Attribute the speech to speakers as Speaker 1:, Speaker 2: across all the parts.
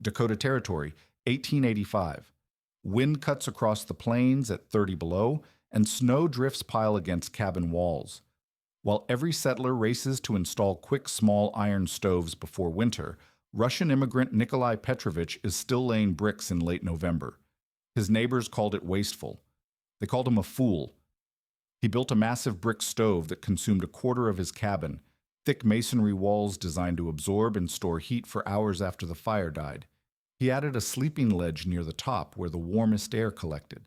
Speaker 1: Dakota Territory, 1885. Wind cuts across the plains at 30 below, and snow drifts pile against cabin walls. While every settler races to install quick, small iron stoves before winter, Russian immigrant Nikolai Petrovich is still laying bricks in late November. His neighbors called it wasteful. They called him a fool. He built a massive brick stove that consumed a quarter of his cabin, thick masonry walls designed to absorb and store heat for hours after the fire died. He added a sleeping ledge near the top where the warmest air collected.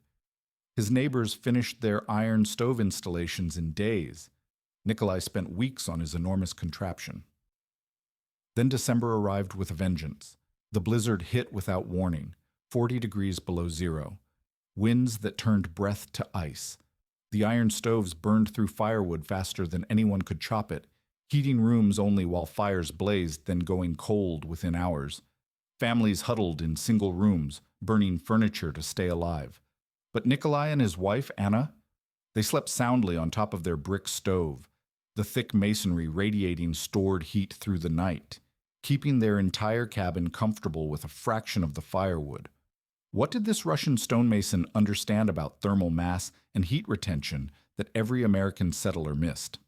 Speaker 1: His neighbors finished their iron stove installations in days. Nikolai spent weeks on his enormous contraption. Then December arrived with a vengeance. The blizzard hit without warning, 40 degrees below zero. Winds that turned breath to ice. The iron stoves burned through firewood faster than anyone could chop it, heating rooms only while fires blazed, then going cold within hours. Families huddled in single rooms, burning furniture to stay alive. But Nikolai and his wife, Anna, they slept soundly on top of their brick stove, the thick masonry radiating stored heat through the night, keeping their entire cabin comfortable with a fraction of the firewood. What did this Russian stonemason understand about thermal mass and heat retention that every American settler missed?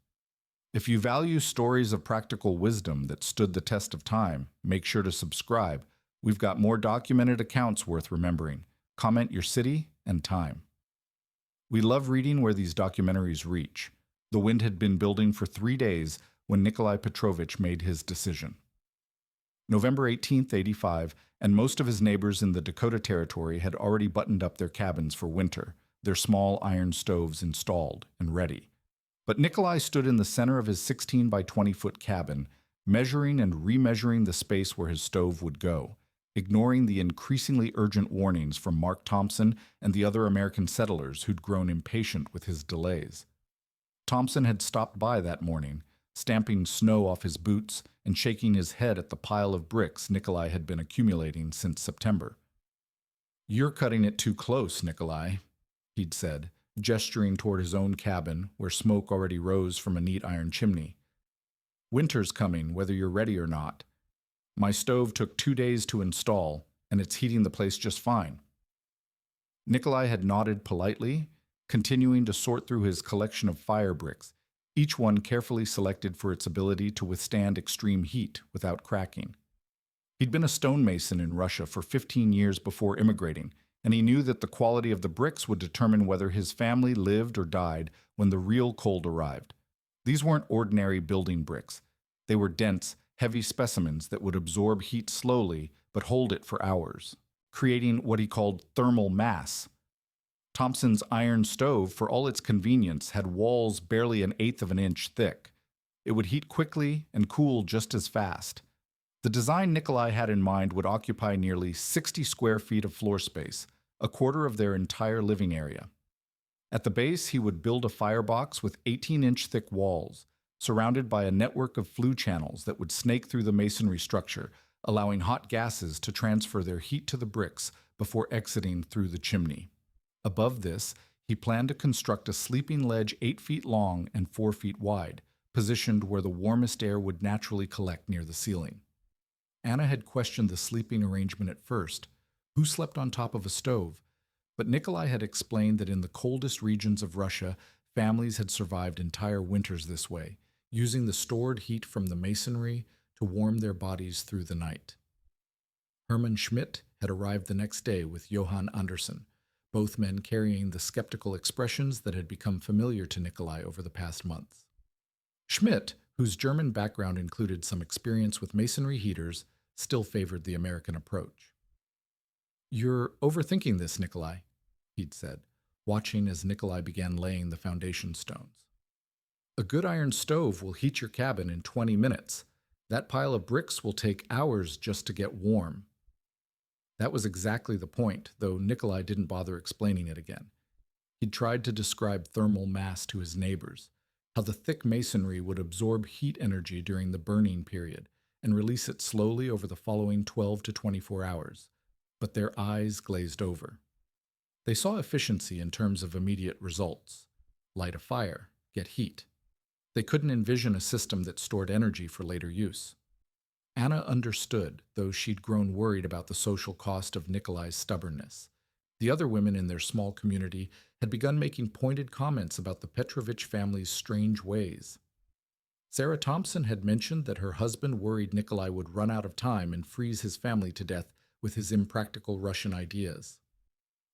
Speaker 1: If you value stories of practical wisdom that stood the test of time, make sure to subscribe. We've got more documented accounts worth remembering. Comment your city and time. We love reading where these documentaries reach. The wind had been building for 3 days when Nikolai Petrovich made his decision. November 18th, 85, and most of his neighbors in the Dakota Territory had already buttoned up their cabins for winter, their small iron stoves installed and ready. But Nikolai stood in the center of his 16 by 20-foot cabin, measuring and remeasuring the space where his stove would go, ignoring the increasingly urgent warnings from Mark Thompson and the other American settlers who'd grown impatient with his delays. Thompson had stopped by that morning, stamping snow off his boots and shaking his head at the pile of bricks Nikolai had been accumulating since September. "You're cutting it too close, Nikolai," he'd said, gesturing toward his own cabin where smoke already rose from a neat iron chimney. "Winter's coming, whether you're ready or not. My stove took 2 days to install, and it's heating the place just fine." Nikolai had nodded politely, continuing to sort through his collection of fire bricks, each one carefully selected for its ability to withstand extreme heat without cracking. He'd been a stonemason in Russia for 15 years before immigrating, and he knew that the quality of the bricks would determine whether his family lived or died when the real cold arrived. These weren't ordinary building bricks. They were dense, heavy specimens that would absorb heat slowly but hold it for hours, creating what he called thermal mass. Thompson's iron stove, for all its convenience, had walls barely 1/8 of an inch thick. It would heat quickly and cool just as fast. The design Nikolai had in mind would occupy nearly 60 square feet of floor space, a quarter of their entire living area. At the base, he would build a firebox with 18-inch thick walls, surrounded by a network of flue channels that would snake through the masonry structure, allowing hot gases to transfer their heat to the bricks before exiting through the chimney. Above this, he planned to construct a sleeping ledge 8 feet long and 4 feet wide, positioned where the warmest air would naturally collect near the ceiling. Anna had questioned the sleeping arrangement at first. Who slept on top of a stove? But Nikolai had explained that in the coldest regions of Russia, families had survived entire winters this way, using the stored heat from the masonry to warm their bodies through the night. Hermann Schmidt had arrived the next day with Johann Andersen, both men carrying the skeptical expressions that had become familiar to Nikolai over the past months. Schmidt, whose German background included some experience with masonry heaters, still favored the American approach. "You're overthinking this, Nikolai," he'd said, watching as Nikolai began laying the foundation stones. "A good iron stove will heat your cabin in 20 minutes. That pile of bricks will take hours just to get warm." That was exactly the point, though Nikolai didn't bother explaining it again. He'd tried to describe thermal mass to his neighbors, how the thick masonry would absorb heat energy during the burning period and release it slowly over the following 12 to 24 hours, but their eyes glazed over. They saw efficiency in terms of immediate results. Light a fire, get heat. They couldn't envision a system that stored energy for later use. Anna understood, though she'd grown worried about the social cost of Nikolai's stubbornness. The other women in their small community had begun making pointed comments about the Petrovich family's strange ways. Sarah Thompson had mentioned that her husband worried Nikolai would run out of time and freeze his family to death with his impractical Russian ideas.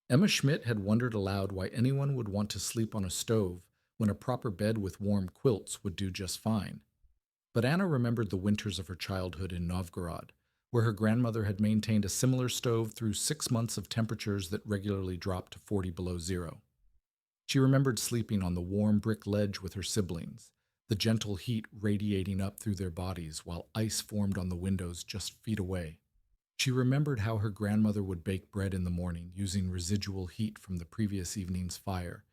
Speaker 1: Emma Schmidt had wondered aloud why anyone would want to sleep on a stove when a proper bed with warm quilts would do just fine. But Anna remembered the winters of her childhood in Novgorod, where her grandmother had maintained a similar stove through 6 months of temperatures that regularly dropped to 40 below zero. She remembered sleeping on the warm brick ledge with her siblings, the gentle heat radiating up through their bodies while ice formed on the windows just feet away. She remembered how her grandmother would bake bread in the morning using residual heat from the previous evening's fire,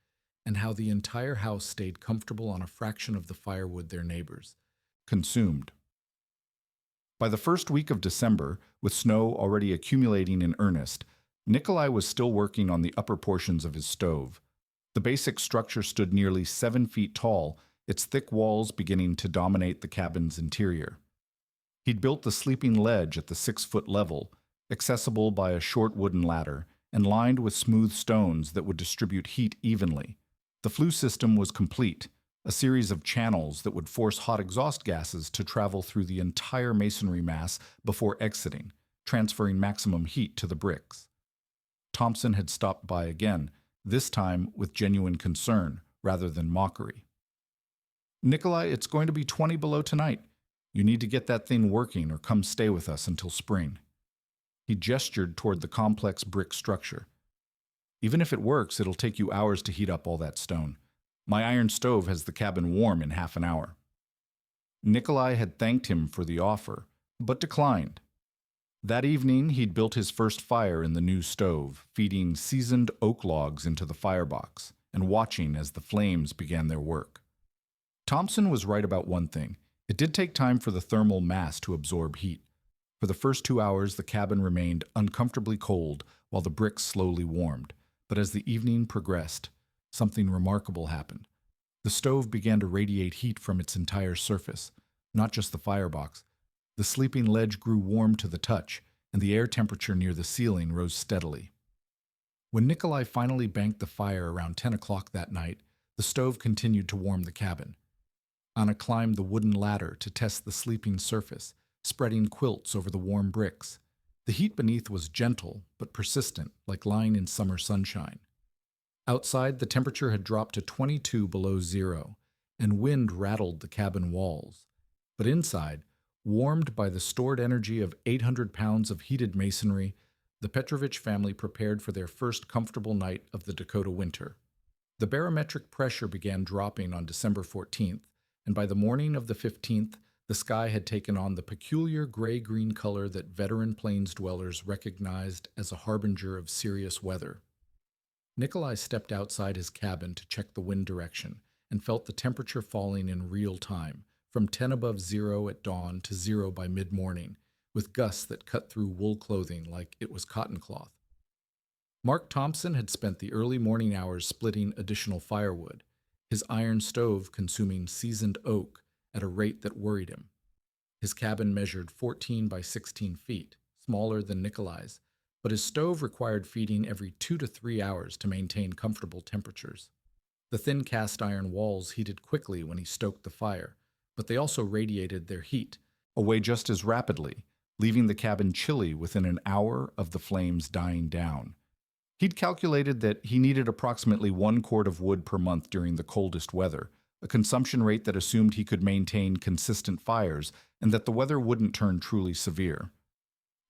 Speaker 1: and how the entire house stayed comfortable on a fraction of the firewood their neighbors consumed. By the first week of December, with snow already accumulating in earnest, Nikolai was still working on the upper portions of his stove. The basic structure stood nearly 7 feet tall, its thick walls beginning to dominate the cabin's interior. He'd built the sleeping ledge at the 6-foot level, accessible by a short wooden ladder, and lined with smooth stones that would distribute heat evenly. The flue system was complete, a series of channels that would force hot exhaust gases to travel through the entire masonry mass before exiting, transferring maximum heat to the bricks. Thompson had stopped by again, this time with genuine concern rather than mockery. "Nikolai, it's going to be 20 below tonight. You need to get that thing working or come stay with us until spring." He gestured toward the complex brick structure. "Even if it works, it'll take you hours to heat up all that stone. My iron stove has the cabin warm in half an hour." Nikolai had thanked him for the offer, but declined. That evening, he'd built his first fire in the new stove, feeding seasoned oak logs into the firebox and watching as the flames began their work. Thompson was right about one thing. It did take time for the thermal mass to absorb heat. For the first 2 hours, the cabin remained uncomfortably cold while the bricks slowly warmed. But as the evening progressed, something remarkable happened. The stove began to radiate heat from its entire surface, not just the firebox. The sleeping ledge grew warm to the touch, and the air temperature near the ceiling rose steadily. When Nikolai finally banked the fire around 10 o'clock that night, the stove continued to warm the cabin. Anna climbed the wooden ladder to test the sleeping surface, spreading quilts over the warm bricks. The heat beneath was gentle but persistent, like lying in summer sunshine. Outside, the temperature had dropped to 22 below zero, and wind rattled the cabin walls. But inside, warmed by the stored energy of 800 pounds of heated masonry, the Petrovich family prepared for their first comfortable night of the Dakota winter. The barometric pressure began dropping on December 14th, and by the morning of the 15th, the sky had taken on the peculiar gray-green color that veteran plains dwellers recognized as a harbinger of serious weather. Nikolai stepped outside his cabin to check the wind direction and felt the temperature falling in real time, from 10 above zero at dawn to zero by mid-morning, with gusts that cut through wool clothing like it was cotton cloth. Mark Thompson had spent the early morning hours splitting additional firewood, his iron stove consuming seasoned oak at a rate that worried him. His cabin measured 14 by 16 feet, smaller than Nikolai's, but his stove required feeding every 2 to 3 hours to maintain comfortable temperatures. The thin cast iron walls heated quickly when he stoked the fire, but they also radiated their heat away just as rapidly, leaving the cabin chilly within an hour of the flames dying down. He'd calculated that he needed approximately 1 cord of wood per month during the coldest weather, a consumption rate that assumed he could maintain consistent fires and that the weather wouldn't turn truly severe.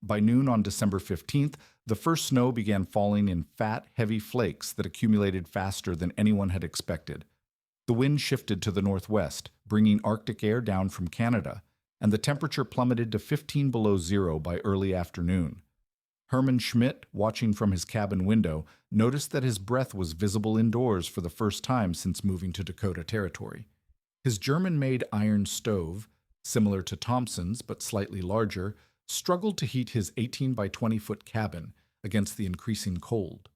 Speaker 1: By noon on December 15th, the first snow began falling in fat, heavy flakes that accumulated faster than anyone had expected. The wind shifted to the northwest, bringing Arctic air down from Canada, and the temperature plummeted to 15 below zero by early afternoon. Herman Schmidt, watching from his cabin window, noticed that his breath was visible indoors for the first time since moving to Dakota territory. His German-made iron stove, similar to Thompson's but slightly larger, struggled to heat his 18 by 20-foot cabin against the increasing cold.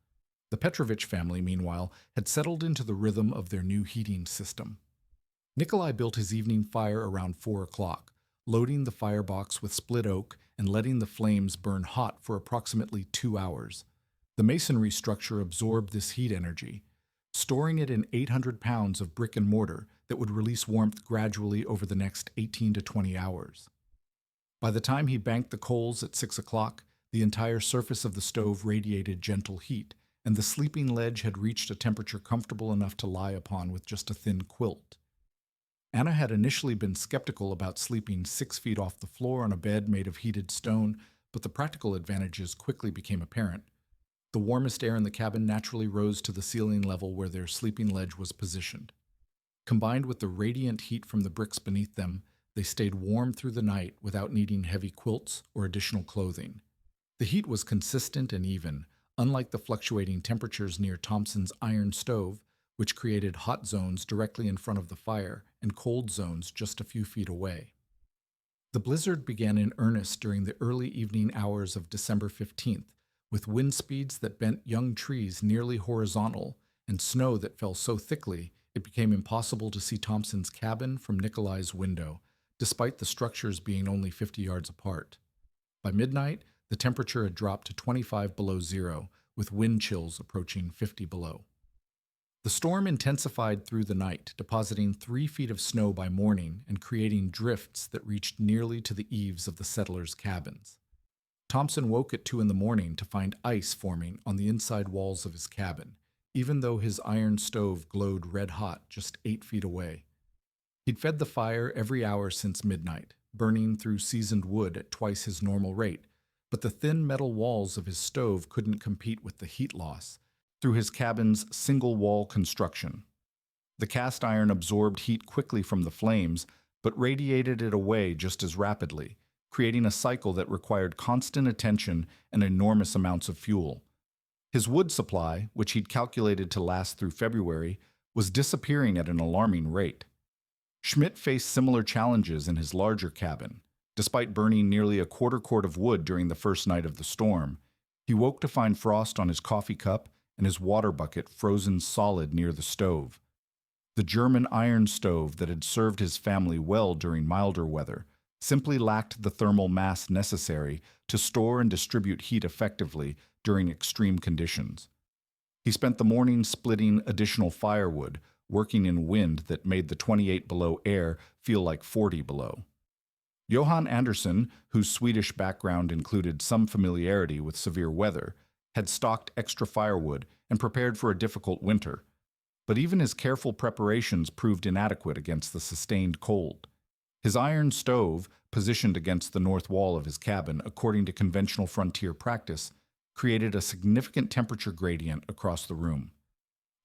Speaker 1: The Petrovich family, meanwhile, had settled into the rhythm of their new heating system. Nikolai built his evening fire around 4 o'clock, loading the firebox with split oak and letting the flames burn hot for approximately 2 hours. The masonry structure absorbed this heat energy, storing it in 800 pounds of brick and mortar that would release warmth gradually over the next 18 to 20 hours. By the time he banked the coals at 6 o'clock, the entire surface of the stove radiated gentle heat, and the sleeping ledge had reached a temperature comfortable enough to lie upon with just a thin quilt. Anna had initially been skeptical about sleeping 6 feet off the floor on a bed made of heated stone, but the practical advantages quickly became apparent. The warmest air in the cabin naturally rose to the ceiling level where their sleeping ledge was positioned. Combined with the radiant heat from the bricks beneath them, they stayed warm through the night without needing heavy quilts or additional clothing. The heat was consistent and even, unlike the fluctuating temperatures near Thompson's iron stove, which created hot zones directly in front of the fire and cold zones just a few feet away. The blizzard began in earnest during the early evening hours of December 15th, with wind speeds that bent young trees nearly horizontal and snow that fell so thickly it became impossible to see Thompson's cabin from Nikolai's window, despite the structures being only 50 yards apart. By midnight, the temperature had dropped to 25 below zero, with wind chills approaching 50 below. The storm intensified through the night, depositing 3 feet of snow by morning and creating drifts that reached nearly to the eaves of the settlers' cabins. Thompson woke at 2 in the morning to find ice forming on the inside walls of his cabin, even though his iron stove glowed red hot just 8 feet away. He'd fed the fire every hour since midnight, burning through seasoned wood at twice his normal rate, but the thin metal walls of his stove couldn't compete with the heat loss through his cabin's single-wall construction. The cast iron absorbed heat quickly from the flames, but radiated it away just as rapidly, creating a cycle that required constant attention and enormous amounts of fuel. His wood supply, which he'd calculated to last through February, was disappearing at an alarming rate. Schmidt faced similar challenges in his larger cabin. Despite burning nearly a quarter quart of wood during the first night of the storm, he woke to find frost on his coffee cup and his water bucket frozen solid near the stove. The German iron stove that had served his family well during milder weather simply lacked the thermal mass necessary to store and distribute heat effectively during extreme conditions. He spent the morning splitting additional firewood, working in wind that made the 28 below air feel like 40 below. Johan Andersson, whose Swedish background included some familiarity with severe weather, had stocked extra firewood and prepared for a difficult winter. But even his careful preparations proved inadequate against the sustained cold. His iron stove, positioned against the north wall of his cabin according to conventional frontier practice, created a significant temperature gradient across the room.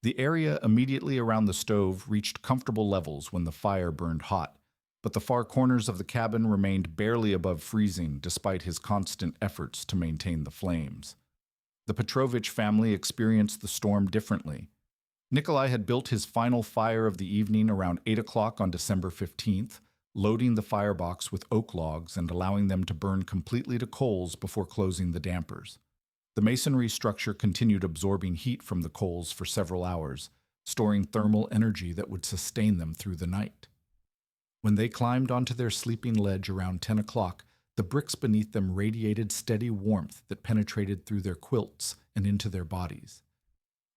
Speaker 1: The area immediately around the stove reached comfortable levels when the fire burned hot, but the far corners of the cabin remained barely above freezing despite his constant efforts to maintain the flames. The Petrovich family experienced the storm differently. Nikolai had built his final fire of the evening around 8 o'clock on December 15th, loading the firebox with oak logs and allowing them to burn completely to coals before closing the dampers. The masonry structure continued absorbing heat from the coals for several hours, storing thermal energy that would sustain them through the night. When they climbed onto their sleeping ledge around 10 o'clock, the bricks beneath them radiated steady warmth that penetrated through their quilts and into their bodies.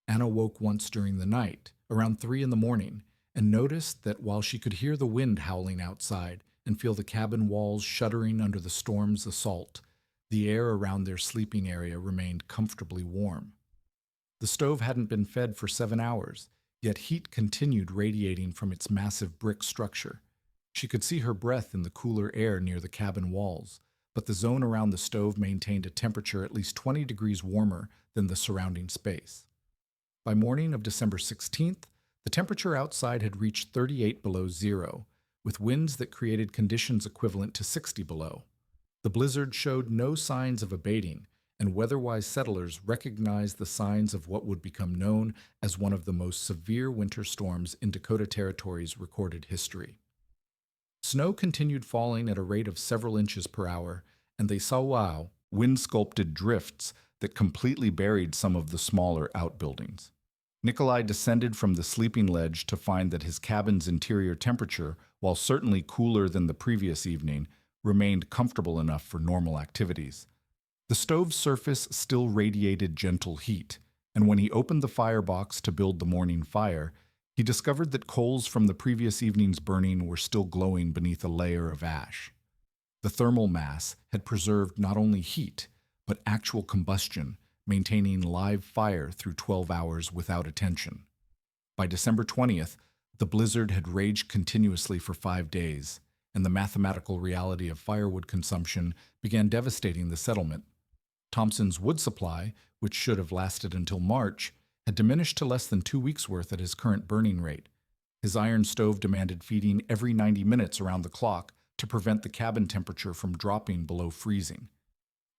Speaker 1: Anna woke once during the night, around 3 in the morning, and noticed that while she could hear the wind howling outside and feel the cabin walls shuddering under the storm's assault, the air around their sleeping area remained comfortably warm. The stove hadn't been fed for 7 hours, yet heat continued radiating from its massive brick structure. She could see her breath in the cooler air near the cabin walls, but the zone around the stove maintained a temperature at least 20 degrees warmer than the surrounding space. By morning of December 16th, the temperature outside had reached 38 below zero, with winds that created conditions equivalent to 60 below. The blizzard showed no signs of abating, and weather-wise settlers recognized the signs of what would become known as one of the most severe winter storms in Dakota Territory's recorded history. Snow continued falling at a rate of several inches per hour, and they saw wind-sculpted drifts that completely buried some of the smaller outbuildings. Nikolai descended from the sleeping ledge to find that his cabin's interior temperature while certainly cooler than the previous evening, remained comfortable enough for normal activities. The stove's surface still radiated gentle heat, and when he opened the firebox to build the morning fire, he discovered that coals from the previous evening's burning were still glowing beneath a layer of ash. The thermal mass had preserved not only heat, but actual combustion, maintaining live fire through 12 hours without attention. By December 20th, the blizzard had raged continuously for 5 days, and the mathematical reality of firewood consumption began devastating the settlement. Thompson's wood supply, which should have lasted until March, had diminished to less than 2 weeks' worth at his current burning rate. His iron stove demanded feeding every 90 minutes around the clock to prevent the cabin temperature from dropping below freezing.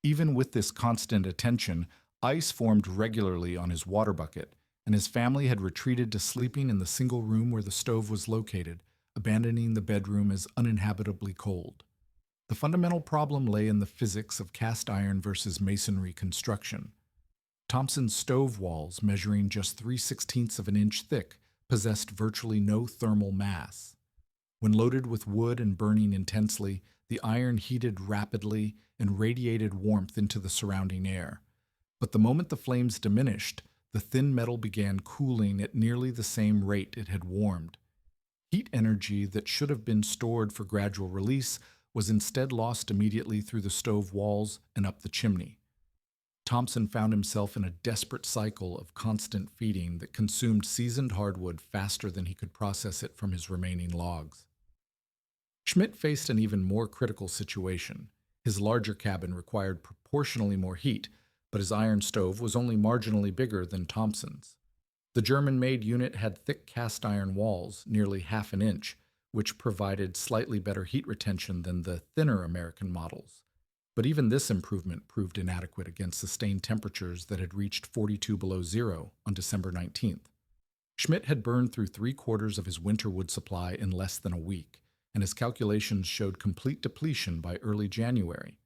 Speaker 1: Even with this constant attention, ice formed regularly on his water bucket, and his family had retreated to sleeping in the single room where the stove was located, abandoning the bedroom as uninhabitably cold. The fundamental problem lay in the physics of cast iron versus masonry construction. Thompson's stove walls, measuring just 3/16 of an inch thick, possessed virtually no thermal mass. When loaded with wood and burning intensely, the iron heated rapidly and radiated warmth into the surrounding air. But the moment the flames diminished, the thin metal began cooling at nearly the same rate it had warmed. Heat energy that should have been stored for gradual release was instead lost immediately through the stove walls and up the chimney. Thompson found himself in a desperate cycle of constant feeding that consumed seasoned hardwood faster than he could process it from his remaining logs. Schmidt faced an even more critical situation. His larger cabin required proportionally more heat, but his iron stove was only marginally bigger than Thompson's. The German-made unit had thick cast iron walls, nearly half an inch, which provided slightly better heat retention than the thinner American models. But even this improvement proved inadequate against sustained temperatures that had reached 42 below zero on December 19th. Schmidt had burned through 3/4 of his winter wood supply in less than a week, and his calculations showed complete depletion by early January.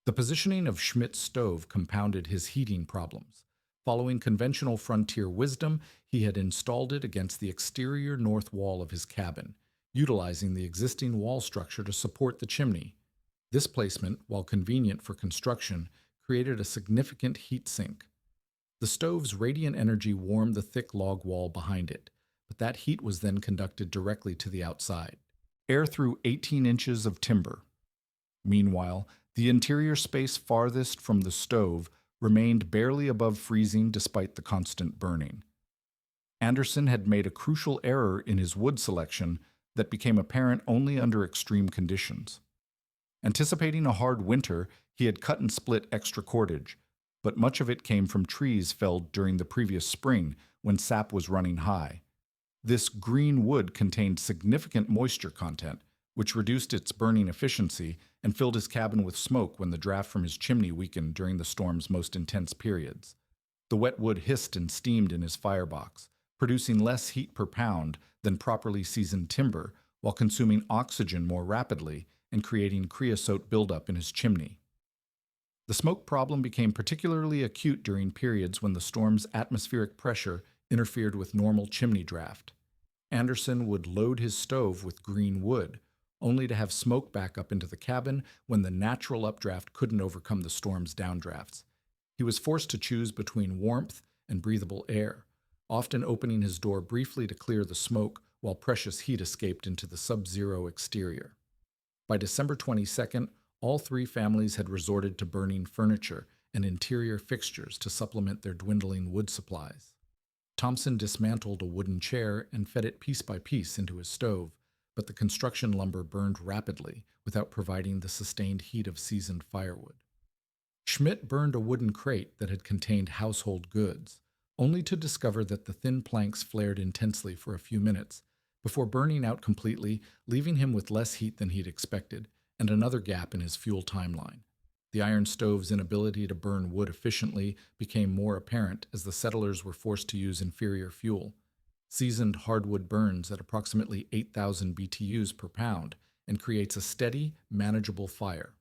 Speaker 1: The positioning of Schmidt's stove compounded his heating problems. Following conventional frontier wisdom, he had installed it against the exterior north wall of his cabin, utilizing the existing wall structure to support the chimney. This placement, while convenient for construction, created a significant heat sink. The stove's radiant energy warmed the thick log wall behind it, but that heat was then conducted directly to the outside. Air through 18 inches of timber. Meanwhile, the interior space farthest from the stove remained barely above freezing despite the constant burning. Anderson had made a crucial error in his wood selection that became apparent only under extreme conditions. Anticipating a hard winter, he had cut and split extra cordage, but much of it came from trees felled during the previous spring when sap was running high. This green wood contained significant moisture content, which reduced its burning efficiency and filled his cabin with smoke when the draft from his chimney weakened during the storm's most intense periods. The wet wood hissed and steamed in his firebox, producing less heat per pound than properly seasoned timber, while consuming oxygen more rapidly and creating creosote buildup in his chimney. The smoke problem became particularly acute during periods when the storm's atmospheric pressure interfered with normal chimney draft. Anderson would load his stove with green wood, only to have smoke back up into the cabin when the natural updraft couldn't overcome the storm's downdrafts. He was forced to choose between warmth and breathable air, often opening his door briefly to clear the smoke while precious heat escaped into the sub-zero exterior. By December 22nd, all three families had resorted to burning furniture and interior fixtures to supplement their dwindling wood supplies. Thompson dismantled a wooden chair and fed it piece by piece into his stove, but the construction lumber burned rapidly without providing the sustained heat of seasoned firewood. Schmidt burned a wooden crate that had contained household goods, only to discover that the thin planks flared intensely for a few minutes, before burning out completely, leaving him with less heat than he'd expected, and another gap in his fuel timeline. The iron stove's inability to burn wood efficiently became more apparent as the settlers were forced to use inferior fuel. Seasoned hardwood burns at approximately 8,000 BTUs per pound and creates a steady, manageable fire.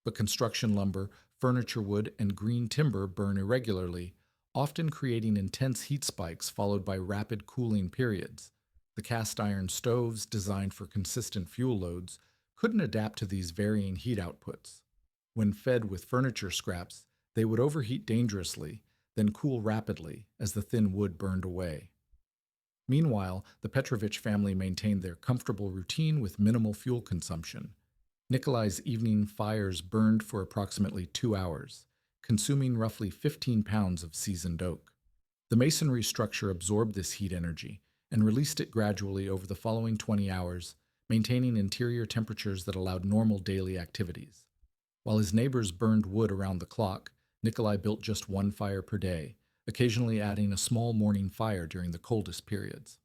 Speaker 1: But construction lumber, furniture wood, and green timber burn irregularly, often creating intense heat spikes followed by rapid cooling periods. The cast iron stoves, designed for consistent fuel loads, couldn't adapt to these varying heat outputs. When fed with furniture scraps, they would overheat dangerously, then cool rapidly as the thin wood burned away. Meanwhile, the Petrovich family maintained their comfortable routine with minimal fuel consumption. Nikolai's evening fires burned for approximately 2 hours, consuming roughly 15 pounds of seasoned oak. The masonry structure absorbed this heat energy and released it gradually over the following 20 hours, maintaining interior temperatures that allowed normal daily activities. While his neighbors burned wood around the clock, Nikolai built just one fire per day, occasionally adding a small morning fire during the coldest periods.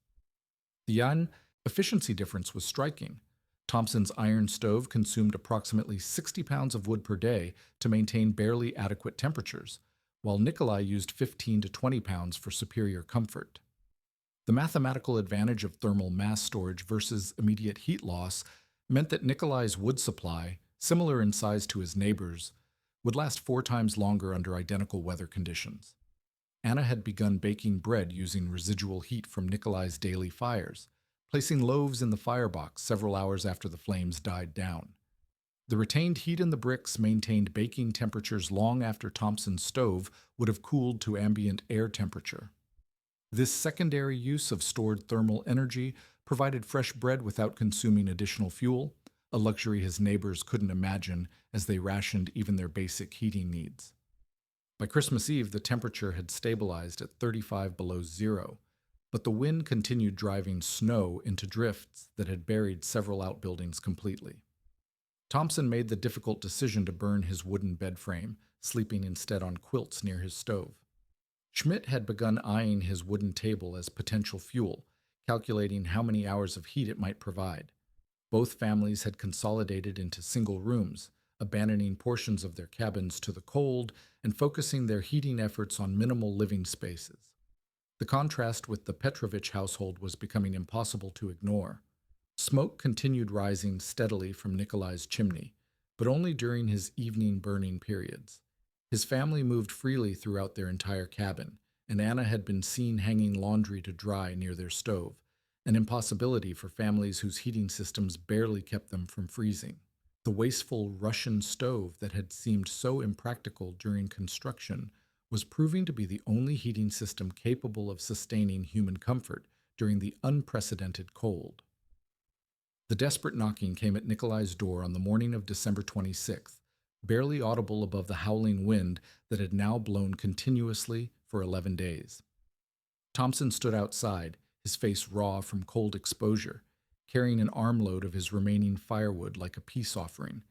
Speaker 1: The efficiency difference was striking. Thompson's iron stove consumed approximately 60 pounds of wood per day to maintain barely adequate temperatures, while Nikolai used 15 to 20 pounds for superior comfort. The mathematical advantage of thermal mass storage versus immediate heat loss meant that Nikolai's wood supply, similar in size to his neighbors, would last 4 times longer under identical weather conditions. Anna had begun baking bread using residual heat from Nikolai's daily fires, placing loaves in the firebox several hours after the flames died down. The retained heat in the bricks maintained baking temperatures long after Thompson's stove would have cooled to ambient air temperature. This secondary use of stored thermal energy provided fresh bread without consuming additional fuel, a luxury his neighbors couldn't imagine as they rationed even their basic heating needs. By Christmas Eve, the temperature had stabilized at 35 below zero, but the wind continued driving snow into drifts that had buried several outbuildings completely. Thompson made the difficult decision to burn his wooden bed frame, sleeping instead on quilts near his stove. Schmidt had begun eyeing his wooden table as potential fuel, calculating how many hours of heat it might provide. Both families had consolidated into single rooms, abandoning portions of their cabins to the cold and focusing their heating efforts on minimal living spaces. The contrast with the Petrovich household was becoming impossible to ignore. Smoke continued rising steadily from Nikolai's chimney, but only during his evening burning periods. His family moved freely throughout their entire cabin, and Anna had been seen hanging laundry to dry near their stove, an impossibility for families whose heating systems barely kept them from freezing. The wasteful Russian stove that had seemed so impractical during construction was proving to be the only heating system capable of sustaining human comfort during the unprecedented cold. The desperate knocking came at Nikolai's door on the morning of December 26th, barely audible above the howling wind that had now blown continuously for 11 days. Thompson stood outside, his face raw from cold exposure, carrying an armload of his remaining firewood like a peace offering.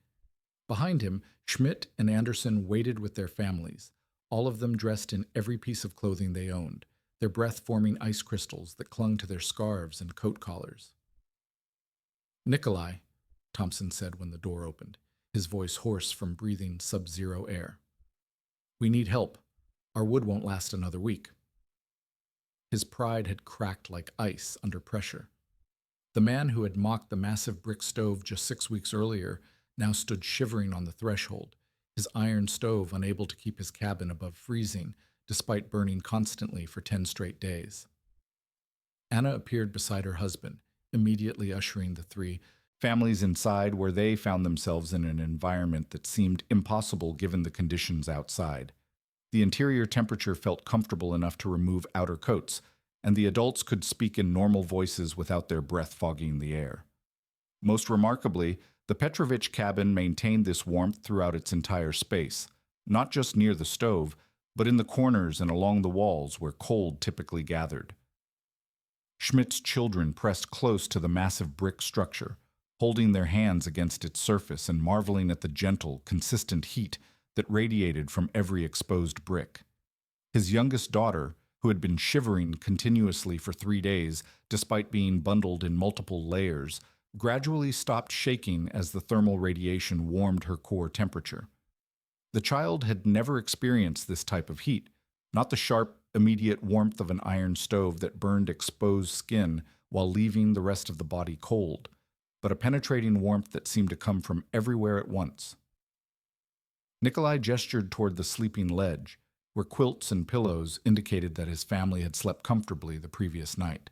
Speaker 1: Behind him, Schmidt and Anderson waited with their families, all of them dressed in every piece of clothing they owned, their breath forming ice crystals that clung to their scarves and coat collars. "Nikolai," Thompson said when the door opened, his voice hoarse from breathing sub-zero air. "We need help. Our wood won't last another week." His pride had cracked like ice under pressure. The man who had mocked the massive brick stove just 6 weeks earlier now stood shivering on the threshold, his iron stove unable to keep his cabin above freezing despite burning constantly for 10 straight days. Anna appeared beside her husband, immediately ushering the 3 families inside, where they found themselves in an environment that seemed impossible given the conditions outside. The interior temperature felt comfortable enough to remove outer coats, and the adults could speak in normal voices without their breath fogging the air. Most remarkably, the Petrovich cabin maintained this warmth throughout its entire space, not just near the stove, but in the corners and along the walls where cold typically gathered. Schmidt's children pressed close to the massive brick structure, holding their hands against its surface and marveling at the gentle, consistent heat that radiated from every exposed brick. His youngest daughter, who had been shivering continuously for 3 days despite being bundled in multiple layers, gradually stopped shaking as the thermal radiation warmed her core temperature. The child had never experienced this type of heat, not the sharp, immediate warmth of an iron stove that burned exposed skin while leaving the rest of the body cold, but a penetrating warmth that seemed to come from everywhere at once. Nikolai gestured toward the sleeping ledge, where quilts and pillows indicated that his family had slept comfortably the previous night.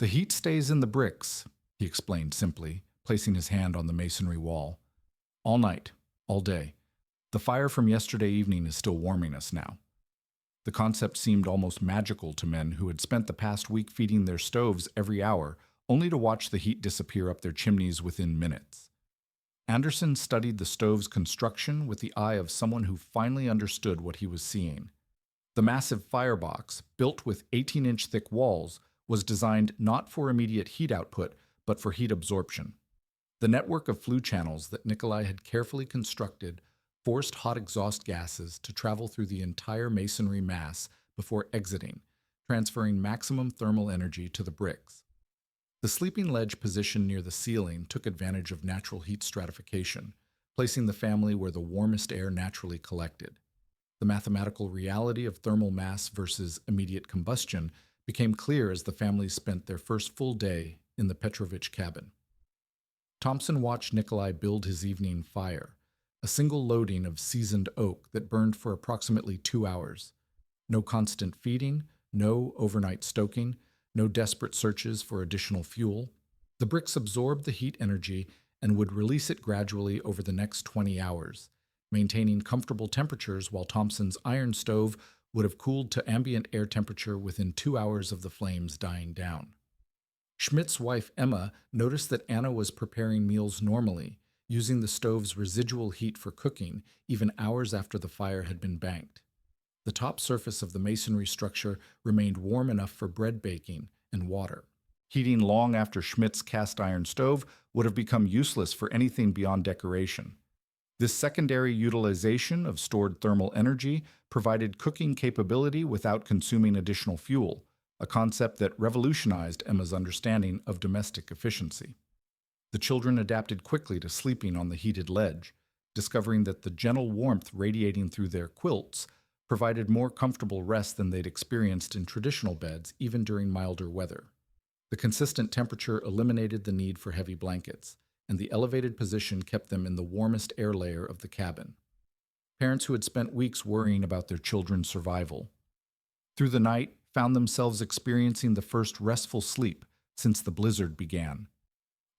Speaker 1: The heat stays in the bricks, he explained simply, placing his hand on the masonry wall. All night, all day. The fire from yesterday evening is still warming us now. The concept seemed almost magical to men who had spent the past week feeding their stoves every hour, only to watch the heat disappear up their chimneys within minutes. Anderson studied the stove's construction with the eye of someone who finally understood what he was seeing. The massive firebox, built with 18-inch thick walls, was designed not for immediate heat output, but for heat absorption. The network of flue channels that Nikolai had carefully constructed forced hot exhaust gases to travel through the entire masonry mass before exiting, transferring maximum thermal energy to the bricks. The sleeping ledge positioned near the ceiling took advantage of natural heat stratification, placing the family where the warmest air naturally collected. The mathematical reality of thermal mass versus immediate combustion became clear as the families spent their first full day in the Petrovich cabin. Thompson watched Nikolai build his evening fire, a single loading of seasoned oak that burned for approximately 2 hours. No constant feeding, no overnight stoking, no desperate searches for additional fuel. The bricks absorbed the heat energy and would release it gradually over the next 20 hours, maintaining comfortable temperatures while Thompson's iron stove would have cooled to ambient air temperature within 2 hours of the flames dying down. Schmidt's wife Emma noticed that Anna was preparing meals normally, using the stove's residual heat for cooking even hours after the fire had been banked. The top surface of the masonry structure remained warm enough for bread baking and water. Heating long after Schmidt's cast iron stove would have become useless for anything beyond decoration. This secondary utilization of stored thermal energy provided cooking capability without consuming additional fuel, a concept that revolutionized Emma's understanding of domestic efficiency. The children adapted quickly to sleeping on the heated ledge, discovering that the gentle warmth radiating through their quilts provided more comfortable rest than they'd experienced in traditional beds, even during milder weather. The consistent temperature eliminated the need for heavy blankets, and the elevated position kept them in the warmest air layer of the cabin. Parents who had spent weeks worrying about their children's survival, through the night, found themselves experiencing the first restful sleep since the blizzard began.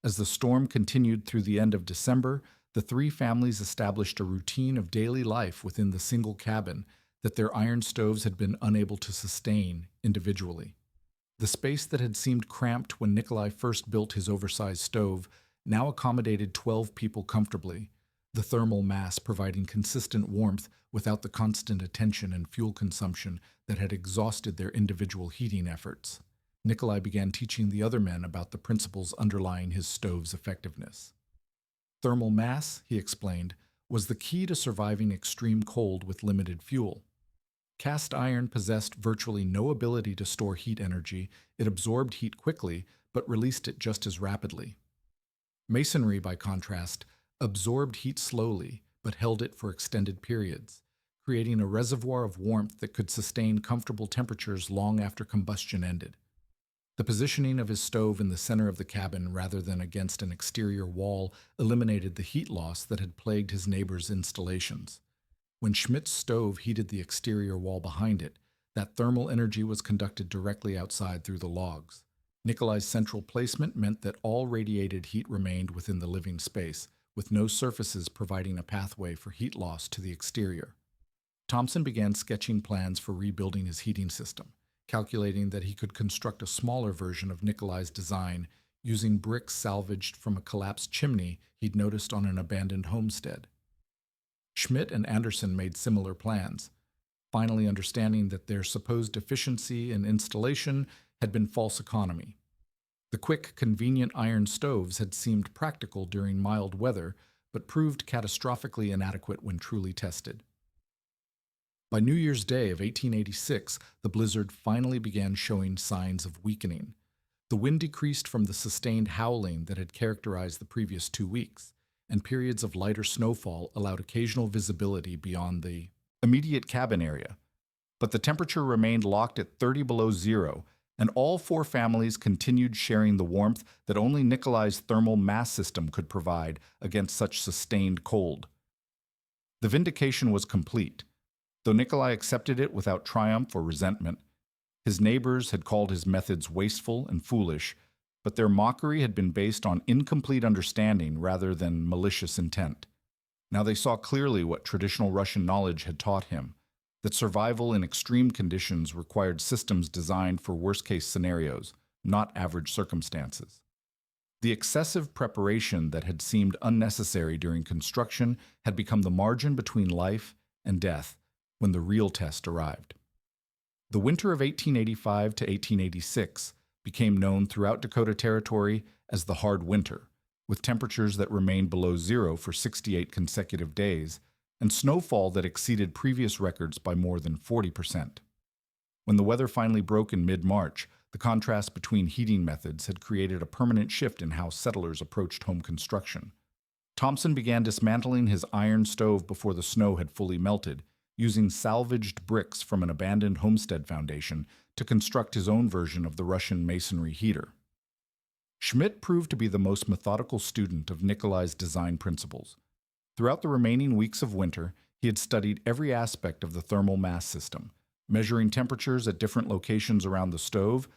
Speaker 1: As the storm continued through the end of December, the three families established a routine of daily life within the single cabin that their iron stoves had been unable to sustain individually. The space that had seemed cramped when Nikolai first built his oversized stove now accommodated 12 people comfortably, the thermal mass providing consistent warmth without the constant attention and fuel consumption that had exhausted their individual heating efforts. Nikolai began teaching the other men about the principles underlying his stove's effectiveness. Thermal mass, he explained, was the key to surviving extreme cold with limited fuel. Cast iron possessed virtually no ability to store heat energy. It absorbed heat quickly, but released it just as rapidly. Masonry, by contrast, absorbed heat slowly, but held it for extended periods, creating a reservoir of warmth that could sustain comfortable temperatures long after combustion ended. The positioning of his stove in the center of the cabin rather than against an exterior wall eliminated the heat loss that had plagued his neighbors' installations. When Schmidt's stove heated the exterior wall behind it, that thermal energy was conducted directly outside through the logs. Nikolai's central placement meant that all radiated heat remained within the living space, with no surfaces providing a pathway for heat loss to the exterior. Thompson began sketching plans for rebuilding his heating system, calculating that he could construct a smaller version of Nikolai's design using bricks salvaged from a collapsed chimney he'd noticed on an abandoned homestead. Schmidt and Anderson made similar plans, finally understanding that their supposed efficiency in installation had been false economy. The quick, convenient iron stoves had seemed practical during mild weather, but proved catastrophically inadequate when truly tested. By New Year's Day of 1886, the blizzard finally began showing signs of weakening. The wind decreased from the sustained howling that had characterized the previous 2 weeks, and periods of lighter snowfall allowed occasional visibility beyond the immediate cabin area. But the temperature remained locked at 30 below zero, and all 4 families continued sharing the warmth that only Nikolai's thermal mass system could provide against such sustained cold. The vindication was complete. Though Nikolai accepted it without triumph or resentment, His neighbors had called his methods wasteful and foolish, but their mockery had been based on incomplete understanding rather than malicious intent. Now they saw clearly what traditional Russian knowledge had taught him, that survival in extreme conditions required systems designed for worst-case scenarios, not average circumstances. The excessive preparation that had seemed unnecessary during construction had become the margin between life and death when the real test arrived. The winter of 1885 to 1886 became known throughout Dakota Territory as the hard winter, with temperatures that remained below zero for 68 consecutive days and snowfall that exceeded previous records by more than 40%. When the weather finally broke in mid-March, the contrast between heating methods had created a permanent shift in how settlers approached home construction. Thompson began dismantling his iron stove before the snow had fully melted, using salvaged bricks from an abandoned homestead foundation to construct his own version of the Russian masonry heater. Schmidt proved to be the most methodical student of Nikolai's design principles. Throughout the remaining weeks of winter, he had studied every aspect of the thermal mass system, measuring temperatures at different locations around the stove,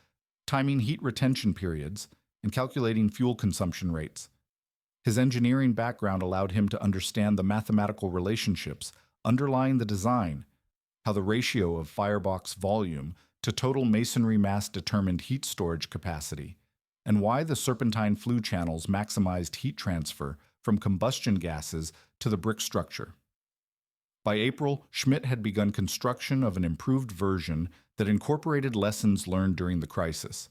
Speaker 1: timing heat retention periods, and calculating fuel consumption rates. His engineering background allowed him to understand the mathematical relationships underlying the design, how the ratio of firebox volume to total masonry mass determined heat storage capacity, and why the serpentine flue channels maximized heat transfer from combustion gases to the brick structure. By April, Schmidt had begun construction of an improved version that incorporated lessons learned during the crisis.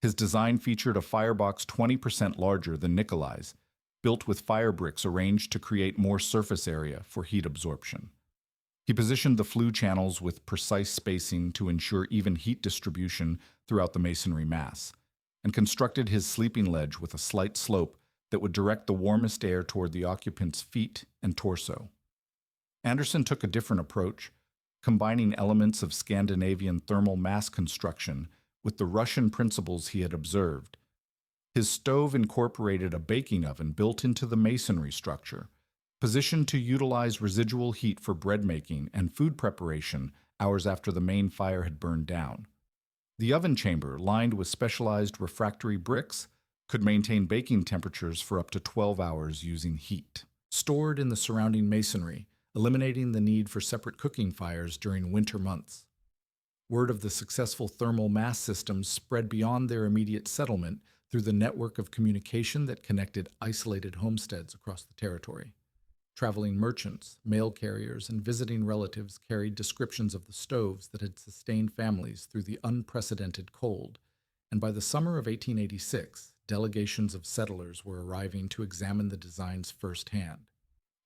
Speaker 1: His design featured a firebox 20% larger than Nikolai's, built with fire bricks arranged to create more surface area for heat absorption. He positioned the flue channels with precise spacing to ensure even heat distribution throughout the masonry mass, and constructed his sleeping ledge with a slight slope that would direct the warmest air toward the occupant's feet and torso. Anderson took a different approach, combining elements of Scandinavian thermal mass construction with the Russian principles he had observed. His stove incorporated a baking oven built into the masonry structure, positioned to utilize residual heat for bread making and food preparation hours after the main fire had burned down. The oven chamber, lined with specialized refractory bricks, could maintain baking temperatures for up to 12 hours using heat stored in the surrounding masonry, eliminating the need for separate cooking fires during winter months. Word of the successful thermal mass systems spread beyond their immediate settlement through the network of communication that connected isolated homesteads across the territory. Traveling merchants, mail carriers, and visiting relatives carried descriptions of the stoves that had sustained families through the unprecedented cold, and by the summer of 1886, delegations of settlers were arriving to examine the designs firsthand.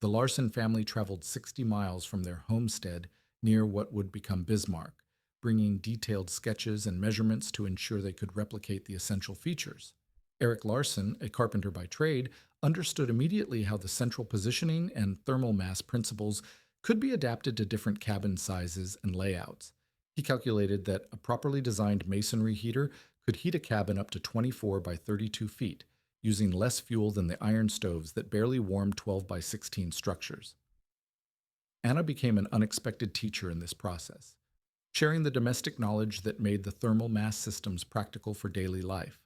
Speaker 1: The Larson family traveled 60 miles from their homestead near what would become Bismarck, bringing detailed sketches and measurements to ensure they could replicate the essential features. Eric Larson, a carpenter by trade, understood immediately how the central positioning and thermal mass principles could be adapted to different cabin sizes and layouts. He calculated that a properly designed masonry heater could heat a cabin up to 24 by 32 feet, using less fuel than the iron stoves that barely warmed 12 by 16 structures. Anna became an unexpected teacher in this process, sharing the domestic knowledge that made the thermal mass systems practical for daily life.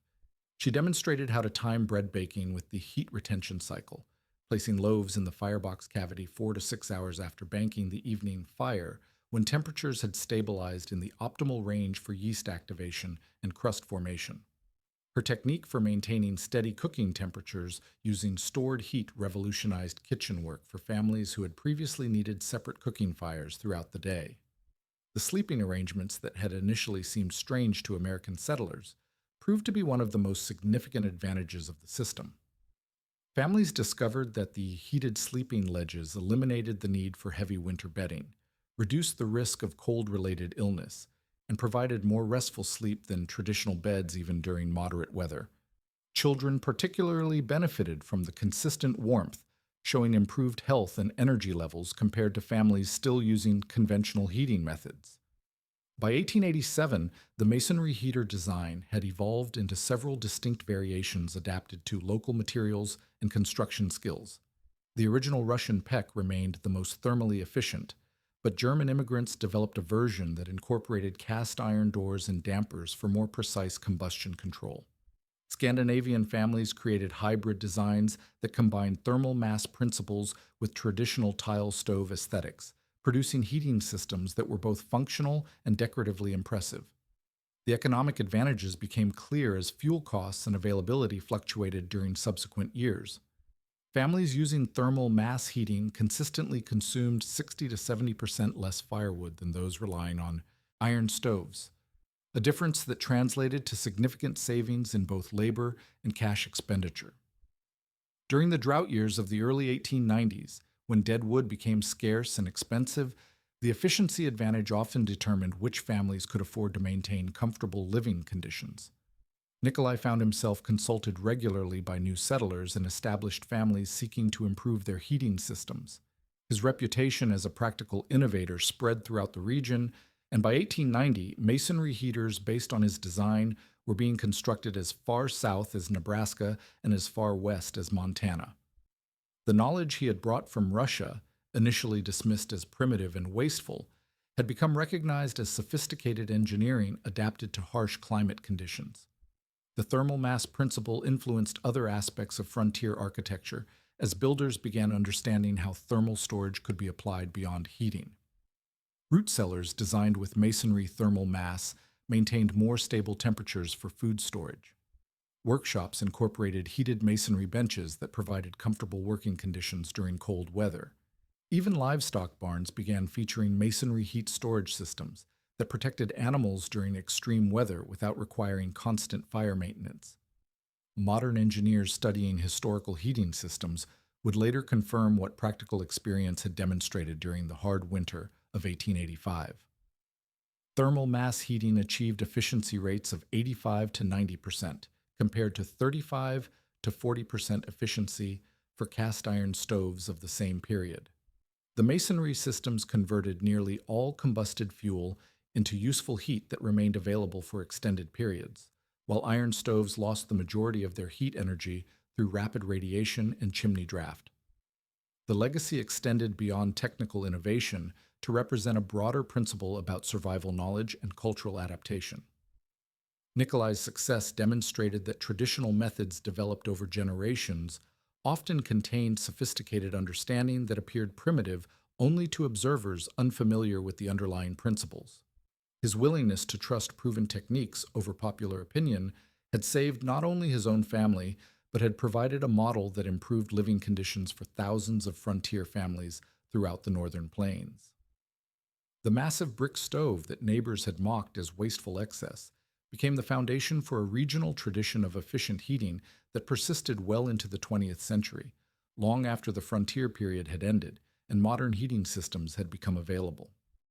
Speaker 1: She demonstrated how to time bread baking with the heat retention cycle, placing loaves in the firebox cavity 4 to 6 hours after banking the evening fire when temperatures had stabilized in the optimal range for yeast activation and crust formation. Her technique for maintaining steady cooking temperatures using stored heat revolutionized kitchen work for families who had previously needed separate cooking fires throughout the day. The sleeping arrangements that had initially seemed strange to American settlers proved to be one of the most significant advantages of the system. Families discovered that the heated sleeping ledges eliminated the need for heavy winter bedding, reduced the risk of cold-related illness, and provided more restful sleep than traditional beds even during moderate weather. Children particularly benefited from the consistent warmth, showing improved health and energy levels compared to families still using conventional heating methods. By 1887, the masonry heater design had evolved into several distinct variations adapted to local materials and construction skills. The original Russian Pech remained the most thermally efficient, but German immigrants developed a version that incorporated cast iron doors and dampers for more precise combustion control. Scandinavian families created hybrid designs that combined thermal mass principles with traditional tile stove aesthetics, producing heating systems that were both functional and decoratively impressive. The economic advantages became clear as fuel costs and availability fluctuated during subsequent years. Families using thermal mass heating consistently consumed 60 to 70% less firewood than those relying on iron stoves, a difference that translated to significant savings in both labor and cash expenditure. During the drought years of the early 1890s, when dead wood became scarce and expensive, the efficiency advantage often determined which families could afford to maintain comfortable living conditions. Nikolai found himself consulted regularly by new settlers and established families seeking to improve their heating systems. His reputation as a practical innovator spread throughout the region, and by 1890, masonry heaters based on his design were being constructed as far south as Nebraska and as far west as Montana. The knowledge he had brought from Russia, initially dismissed as primitive and wasteful, had become recognized as sophisticated engineering adapted to harsh climate conditions. The thermal mass principle influenced other aspects of frontier architecture as builders began understanding how thermal storage could be applied beyond heating. Root cellars designed with masonry thermal mass maintained more stable temperatures for food storage. Workshops incorporated heated masonry benches that provided comfortable working conditions during cold weather. Even livestock barns began featuring masonry heat storage systems that protected animals during extreme weather without requiring constant fire maintenance. Modern engineers studying historical heating systems would later confirm what practical experience had demonstrated during the hard winter of 1885. Thermal mass heating achieved efficiency rates of 85 to 90%, compared to 35 to 40% efficiency for cast iron stoves of the same period. The masonry systems converted nearly all combusted fuel into useful heat that remained available for extended periods, while iron stoves lost the majority of their heat energy through rapid radiation and chimney draft. The legacy extended beyond technical innovation to represent a broader principle about survival knowledge and cultural adaptation. Nikolai's success demonstrated that traditional methods developed over generations often contained sophisticated understanding that appeared primitive only to observers unfamiliar with the underlying principles. His willingness to trust proven techniques over popular opinion had saved not only his own family, but had provided a model that improved living conditions for thousands of frontier families throughout the northern plains. The massive brick stove that neighbors had mocked as wasteful excess became the foundation for a regional tradition of efficient heating that persisted well into the 20th century, long after the frontier period had ended and modern heating systems had become available.